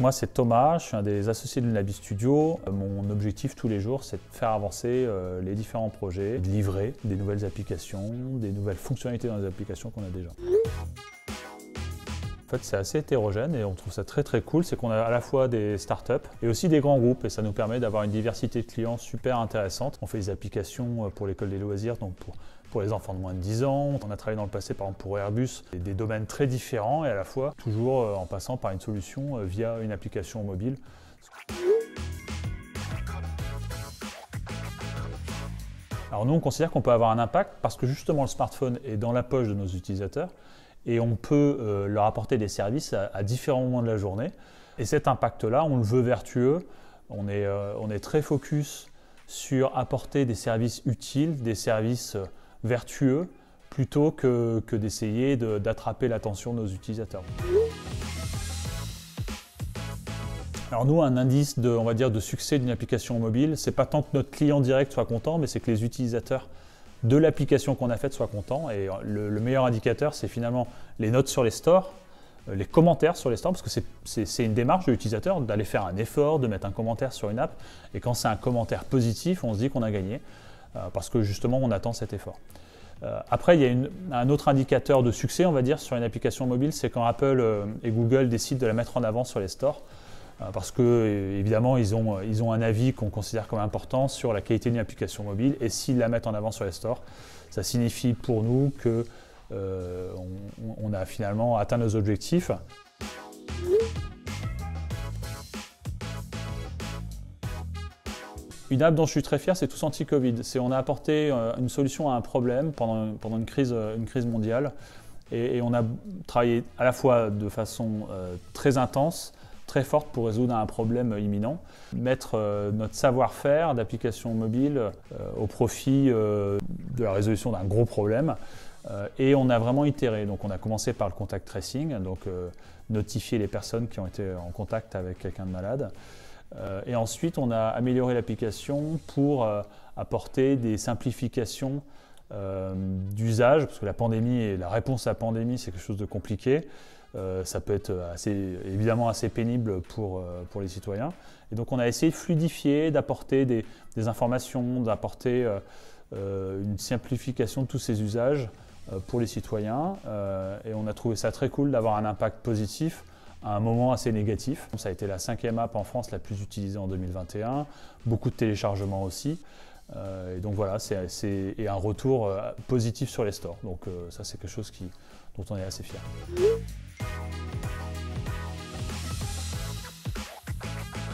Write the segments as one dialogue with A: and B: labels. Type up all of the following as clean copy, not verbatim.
A: Moi, c'est Thomas, je suis un des associés de l'Unabi Studio. Mon objectif tous les jours, c'est de faire avancer les différents projets, de livrer des nouvelles applications, des nouvelles fonctionnalités dans les applications qu'on a déjà. En fait, c'est assez hétérogène et on trouve ça très cool. C'est qu'on a à la fois des startups et aussi des grands groupes et ça nous permet d'avoir une diversité de clients super intéressante. On fait des applications pour l'école des loisirs, donc pour les enfants de moins de 10 ans. On a travaillé dans le passé par exemple pour Airbus, des domaines très différents et à la fois toujours en passant par une solution via une application mobile. Alors nous, on considère qu'on peut avoir un impact parce que justement le smartphone est dans la poche de nos utilisateurs et on peut leur apporter des services à différents moments de la journée. Et cet impact-là, on le veut vertueux. On est très focus sur apporter des services utiles, des services vertueux, plutôt que d'essayer d'attraper l'attention de nos utilisateurs. Alors nous, un indice on va dire, de succès d'une application mobile, c'est pas tant que notre client direct soit content, mais c'est que les utilisateurs de l'application qu'on a faite soient contents. Et le meilleur indicateur, c'est finalement les notes sur les stores, les commentaires sur les stores, parce que c'est une démarche de l'utilisateur d'aller faire un effort, de mettre un commentaire sur une app. Et quand c'est un commentaire positif, on se dit qu'on a gagné, parce que justement, on attend cet effort. Après, il y a un autre indicateur de succès, on va dire, sur une application mobile, c'est quand Apple et Google décident de la mettre en avant sur les stores. Parce que évidemment ils ont un avis qu'on considère comme important sur la qualité d'une application mobile et s'ils la mettent en avant sur les stores, ça signifie pour nous que on a finalement atteint nos objectifs. Une app dont je suis très fier, c'est Tous Anti-Covid. On a apporté une solution à un problème pendant une crise mondiale et on a travaillé à la fois de façon très intense, très forte pour résoudre un problème imminent, mettre notre savoir-faire d'application mobile au profit de la résolution d'un gros problème. Et on a vraiment itéré. Donc on a commencé par le contact tracing, donc notifier les personnes qui ont été en contact avec quelqu'un de malade. Et ensuite on a amélioré l'application pour apporter des simplifications d'usage, parce que la pandémie et la réponse à la pandémie, c'est quelque chose de compliqué. Ça peut être évidemment assez pénible pour les citoyens. Et donc on a essayé de fluidifier, d'apporter des informations, d'apporter une simplification de tous ces usages pour les citoyens. Et on a trouvé ça très cool d'avoir un impact positif à un moment assez négatif. Ça a été la 5e app en France la plus utilisée en 2021, beaucoup de téléchargements aussi. Et donc voilà, c'est un retour positif sur les stores. Donc ça c'est quelque chose dont on est assez fier.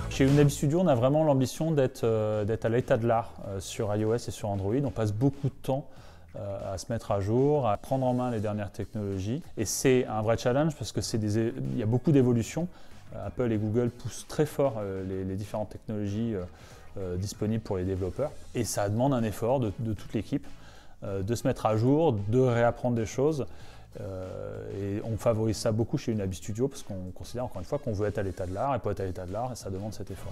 A: Chez Unabi Studio, on a vraiment l'ambition d'être à l'état de l'art sur iOS et sur Android. On passe beaucoup de temps à se mettre à jour, à prendre en main les dernières technologies. Et c'est un vrai challenge parce qu'il y a beaucoup d'évolutions. Apple et Google poussent très fort les différentes technologies disponibles pour les développeurs. Et ça demande un effort de toute l'équipe de se mettre à jour, de réapprendre des choses. Et on favorise ça beaucoup chez Unabi Studio parce qu'on considère encore une fois qu'on veut être à l'état de l'art et pour être à l'état de l'art, ça demande cet effort.